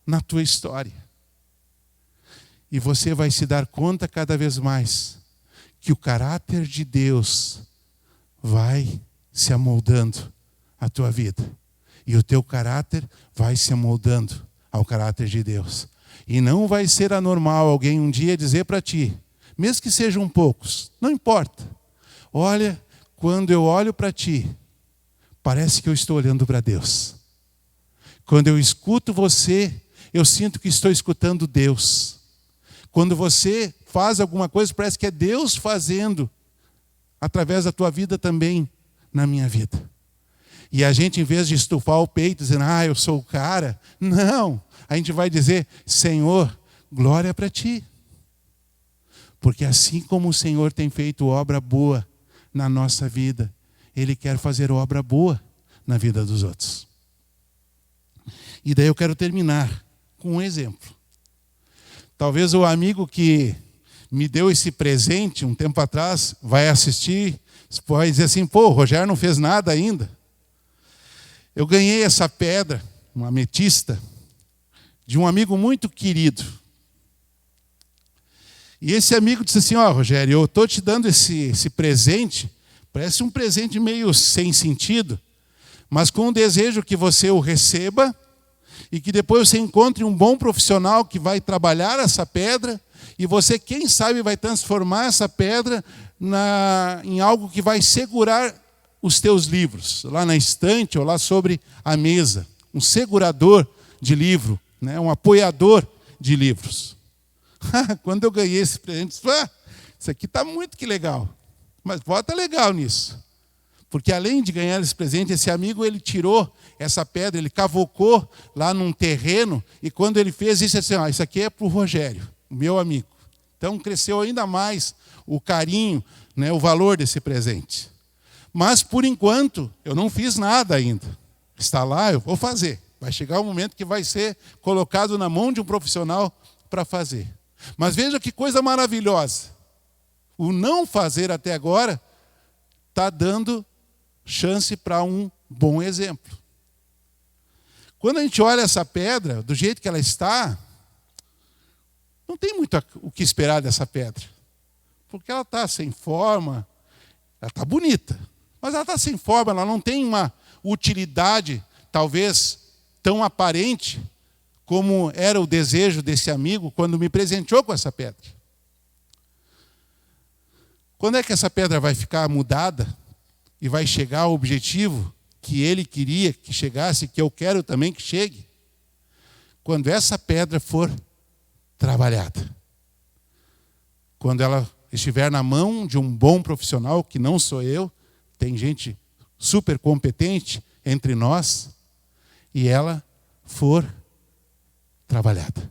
na tua história. E você vai se dar conta cada vez mais que o caráter de Deus vai se amoldando à tua vida. E o teu caráter vai se amoldando ao caráter de Deus. E não vai ser anormal alguém um dia dizer para ti, mesmo que sejam poucos, não importa. Olha, quando eu olho para ti, parece que eu estou olhando para Deus. Quando eu escuto você, eu sinto que estou escutando Deus. Quando você faz alguma coisa, parece que é Deus fazendo, através da tua vida também, na minha vida. E a gente, em vez de estufar o peito, dizendo, eu sou o cara, não. A gente vai dizer, Senhor, glória para ti. Porque assim como o Senhor tem feito obra boa na nossa vida, Ele quer fazer obra boa na vida dos outros. E daí eu quero terminar com um exemplo. Talvez o amigo que me deu esse presente um tempo atrás vai assistir, vai dizer assim, o Rogério não fez nada ainda. Eu ganhei essa pedra, uma ametista, de um amigo muito querido. E esse amigo disse assim, Rogério, eu estou te dando esse presente, parece um presente meio sem sentido, mas com o desejo que você o receba e que depois você encontre um bom profissional que vai trabalhar essa pedra e você, quem sabe, vai transformar essa pedra em algo que vai segurar os teus livros, lá na estante ou lá sobre a mesa. Um segurador de livro, né? Um apoiador de livros. Quando eu ganhei esse presente, isso aqui está muito que legal. Mas bota legal nisso. Porque além de ganhar esse presente, esse amigo, ele tirou essa pedra, ele cavocou lá num terreno, e quando ele fez isso, ele disse, isso aqui é para o Rogério, o meu amigo. Então cresceu ainda mais o carinho, né, o valor desse presente. Mas, por enquanto, eu não fiz nada ainda. Está lá, eu vou fazer. Vai chegar um momento que vai ser colocado na mão de um profissional para fazer. Mas veja que coisa maravilhosa. O não fazer até agora está dando chance para um bom exemplo. Quando a gente olha essa pedra, do jeito que ela está, não tem muito o que esperar dessa pedra. Porque ela está sem forma, ela está bonita, mas ela está sem forma, ela não tem uma utilidade, talvez, tão aparente como era o desejo desse amigo quando me presenteou com essa pedra. Quando é que essa pedra vai ficar mudada e vai chegar ao objetivo que ele queria que chegasse, que eu quero também que chegue? Quando essa pedra for trabalhada. Quando ela estiver na mão de um bom profissional, que não sou eu, tem gente super competente entre nós, e ela for trabalhada.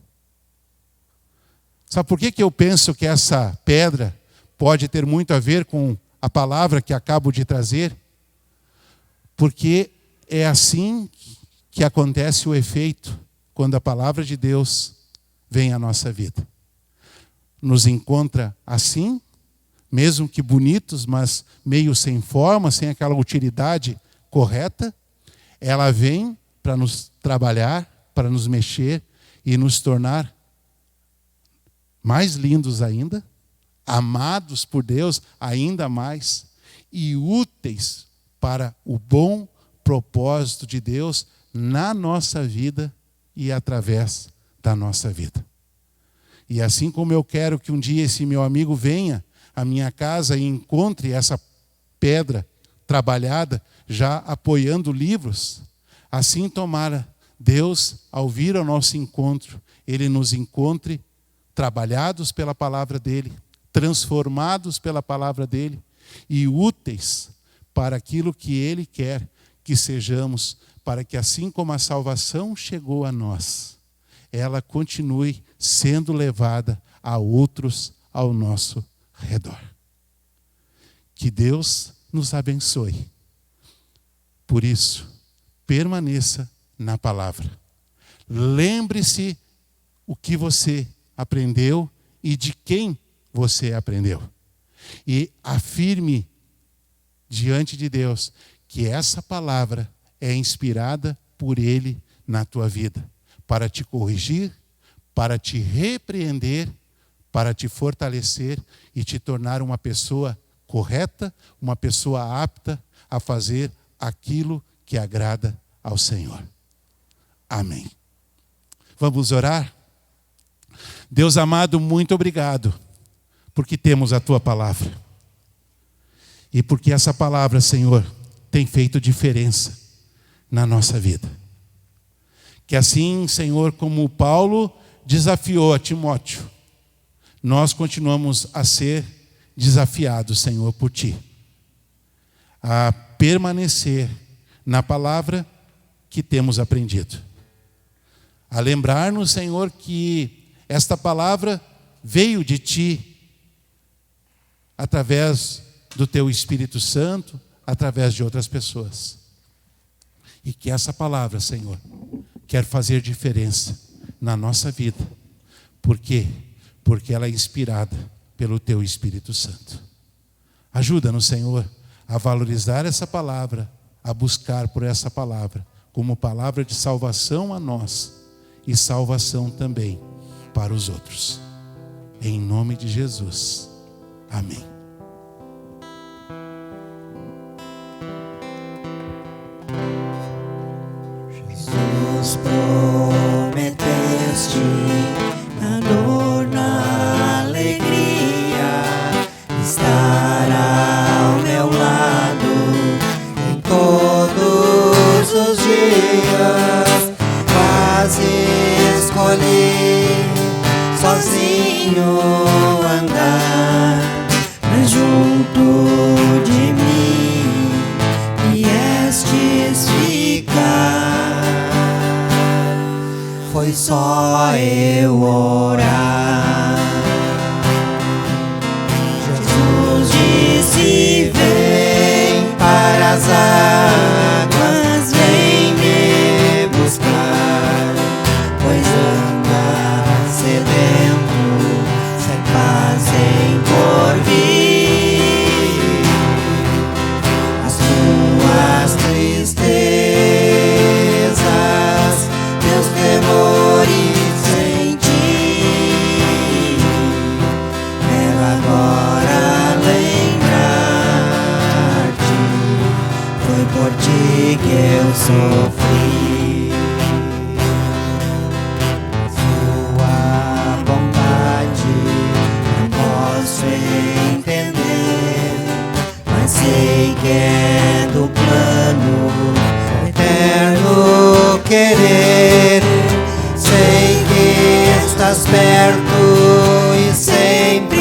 Sabe por que eu penso que essa pedra pode ter muito a ver com a palavra que acabo de trazer? Porque é assim que acontece o efeito quando a palavra de Deus vem à nossa vida. nos encontra assim, mesmo que bonitos, mas meio sem forma, sem aquela utilidade correta, ela vem para nos trabalhar, para nos mexer e nos tornar mais lindos ainda, amados por Deus ainda mais e úteis para o bom propósito de Deus na nossa vida e através da nossa vida. E assim como eu quero que um dia esse meu amigo venha à minha casa e encontre essa pedra trabalhada, já apoiando livros, assim tomara Deus, ao vir ao nosso encontro, Ele nos encontre trabalhados pela palavra dEle, transformados pela palavra dEle e úteis para aquilo que Ele quer que sejamos, para que assim como a salvação chegou a nós, ela continue sendo levada a outros ao nosso redor. Que Deus nos abençoe. Por isso, permaneça na palavra. Lembre-se o que você aprendeu e de quem você aprendeu. E afirme diante de Deus que essa palavra é inspirada por Ele na tua vida, para te corrigir, para te repreender, para te fortalecer e te tornar uma pessoa correta, uma pessoa apta a fazer aquilo que agrada ao Senhor. Amém. Vamos orar? Deus amado, muito obrigado, porque temos a Tua palavra. E porque essa palavra, Senhor, tem feito diferença na nossa vida. Que assim, Senhor, como Paulo desafiou a Timóteo, nós continuamos a ser desafiados, Senhor, por Ti, a permanecer na palavra que temos aprendido. A lembrar-nos, Senhor, que esta palavra veio de Ti, através do Teu Espírito Santo, através de outras pessoas. E que essa palavra, Senhor, quer fazer diferença na nossa vida. Por quê? Porque ela é inspirada pelo Teu Espírito Santo. Ajuda-nos, Senhor, a valorizar essa palavra, a buscar por essa palavra, como palavra de salvação a nós e salvação também para os outros. Em nome de Jesus. Amém. Jesus, prometeste na dor, na alegria, estar ao meu lado em todos os dias. Quase escolhi sozinho andar, mas junto de mim viestes ficar. Foi só eu orar. Jesus disse: vem para as águas, vem me buscar, pois anda sedento, sem paz em porvir. As tuas tristezas, teus temores em ti, quero agora lembrar-te, foi por ti que eu sofri. Sua vontade não posso entender, mas sei que é do plano eterno querer. Sei que estás perto e sempre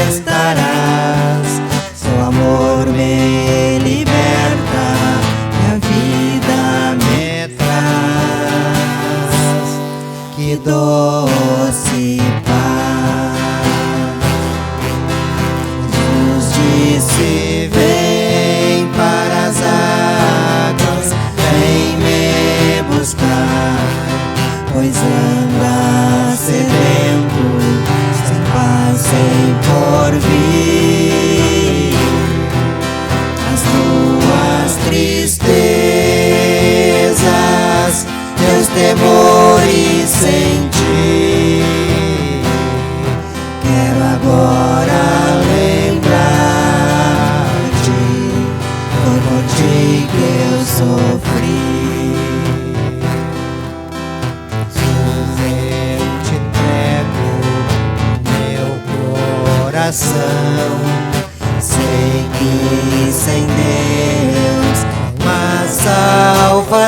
estarás. Seu amor me liberta e a vida me traz. Que doce paz. Jesus disse: vem para as águas, vem me buscar, pois anda sedento,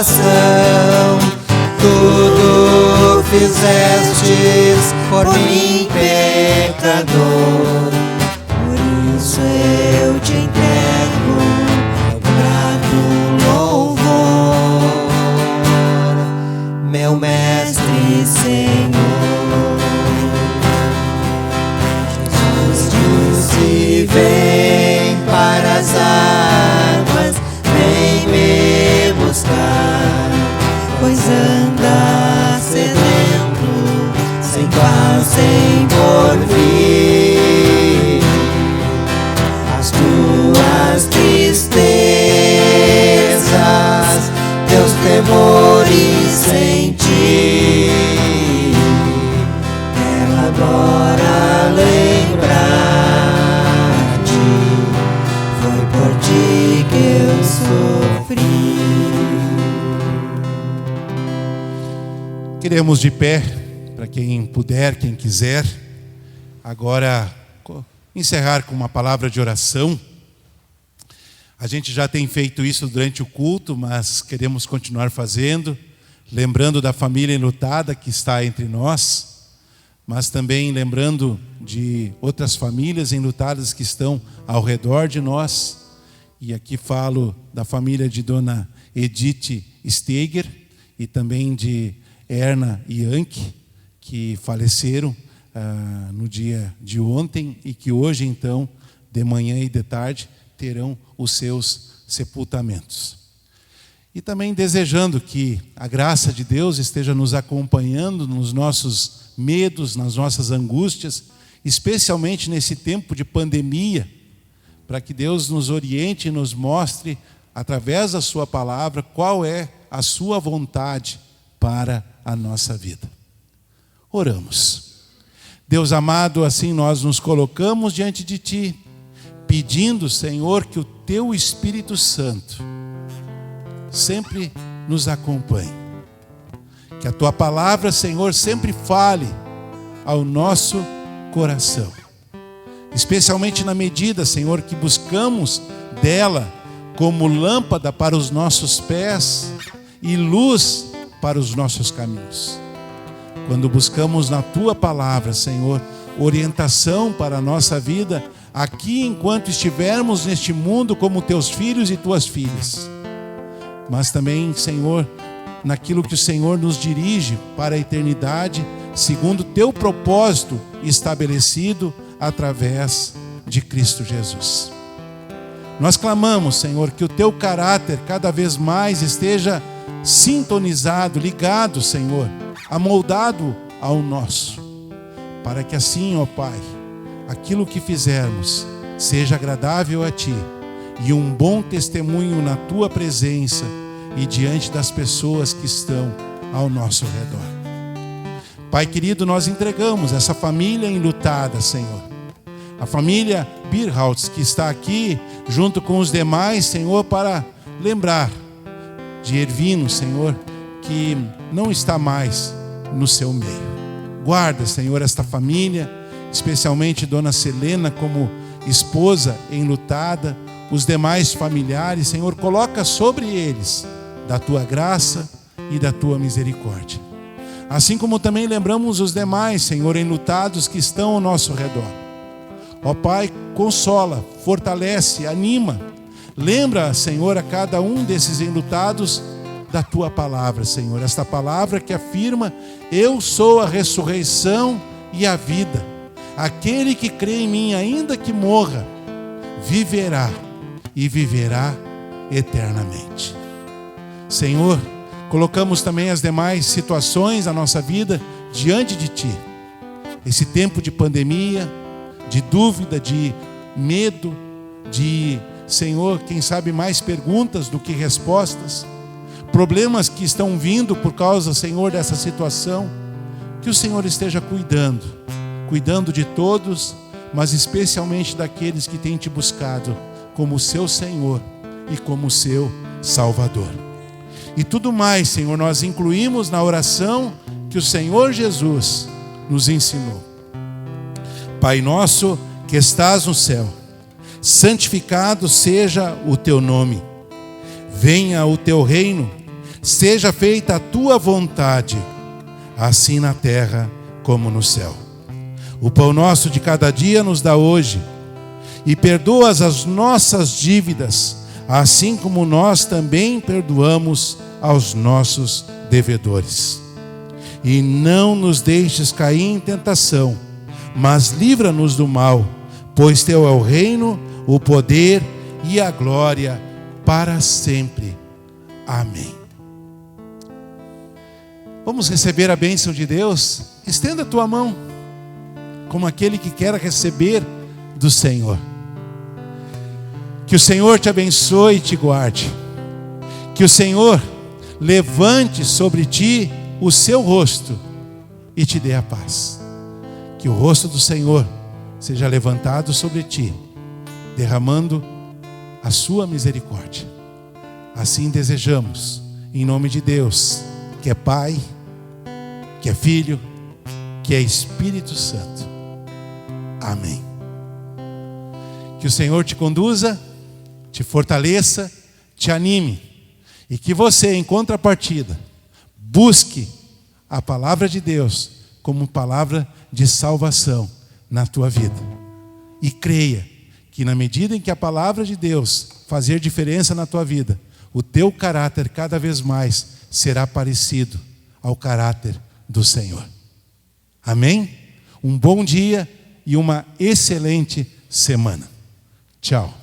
salvação. Tudo fizestes por mim, pecador. Por isso eu te entrego meu grato louvor, meu mestre e Senhor. Jesus disse: vem para as águas, vem me buscar, pois anda sedento, sem paz, sem porvir. As tuas tristezas, teus temores senti, quero agora lembrar-te, foi por ti que eu sofri. Queremos de pé, para quem puder, quem quiser, agora encerrar com uma palavra de oração. A gente já tem feito isso durante o culto, mas queremos continuar fazendo, lembrando da família enlutada que está entre nós, mas também lembrando de outras famílias enlutadas que estão ao redor de nós. E aqui falo da família de Dona Edith Steger e também de Erna e Anke, que faleceram no dia de ontem e que hoje, então, de manhã e de tarde, terão os seus sepultamentos. E também desejando que a graça de Deus esteja nos acompanhando nos nossos medos, nas nossas angústias, especialmente nesse tempo de pandemia, para que Deus nos oriente e nos mostre, através da sua palavra, qual é a sua vontade para a nossa vida. Oramos. Deus amado, assim nós nos colocamos diante de Ti, pedindo, Senhor, que o Teu Espírito Santo sempre nos acompanhe. Que a Tua palavra, Senhor, sempre fale ao nosso coração. Especialmente na medida, Senhor, que buscamos dela como lâmpada para os nossos pés e luz para os nossos caminhos. Quando buscamos na Tua palavra, Senhor, orientação para a nossa vida, aqui enquanto estivermos neste mundo como Teus filhos e Tuas filhas. Mas também, Senhor, naquilo que o Senhor nos dirige para a eternidade, segundo Teu propósito estabelecido através de Cristo Jesus. Nós clamamos, Senhor, que o Teu caráter cada vez mais esteja sintonizado, ligado, Senhor, amoldado ao nosso, para que assim, ó Pai, aquilo que fizermos seja agradável a Ti e um bom testemunho na Tua presença e diante das pessoas que estão ao nosso redor. Pai querido, nós entregamos essa família enlutada, Senhor, a família Birhaus, que está aqui junto com os demais, Senhor, para lembrar de Ervino, Senhor, que não está mais no seu meio. Guarda, Senhor, esta família, especialmente Dona Selena como esposa enlutada, os demais familiares, Senhor, coloca sobre eles da Tua graça e da Tua misericórdia. Assim como também lembramos os demais, Senhor, enlutados que estão ao nosso redor. Ó Pai, consola, fortalece, anima. Lembra, Senhor, a cada um desses enlutados da Tua palavra, Senhor. Esta palavra que afirma: eu sou a ressurreição e a vida. Aquele que crê em mim, ainda que morra, viverá e viverá eternamente. Senhor, colocamos também as demais situações da nossa vida diante de Ti. Esse tempo de pandemia, de dúvida, de medo, de, Senhor, quem sabe mais perguntas do que respostas, problemas que estão vindo por causa, Senhor, dessa situação, que o Senhor esteja cuidando de todos, mas especialmente daqueles que têm Te buscado como seu Senhor e como seu Salvador. E tudo mais, Senhor, nós incluímos na oração que o Senhor Jesus nos ensinou. Pai nosso que estás no céu, santificado seja o Teu nome. Venha o Teu reino, Seja feita a tua vontade, assim na terra como no céu. O pão nosso de cada dia nos dá hoje, e perdoas as nossas dívidas, assim como nós também perdoamos aos nossos devedores. E não nos deixes cair em tentação, mas livra-nos do mal, pois teu é o reino, o poder e a glória para sempre. Amém. Vamos receber a bênção de Deus? Estenda a tua mão, como aquele que quer receber do Senhor. Que o Senhor te abençoe e te guarde. Que o Senhor levante sobre ti o seu rosto e te dê a paz. Que o rosto do Senhor seja levantado sobre ti, derramando a sua misericórdia. Assim desejamos, em nome de Deus, que é Pai, que é Filho, que é Espírito Santo. Amém. Que o Senhor te conduza, te fortaleça, te anime, e que você, em contrapartida, busque a palavra de Deus como palavra de salvação na tua vida. E creia que na medida em que a palavra de Deus fazer diferença na tua vida, o teu caráter cada vez mais será parecido ao caráter do Senhor. Amém? Um bom dia e uma excelente semana. Tchau.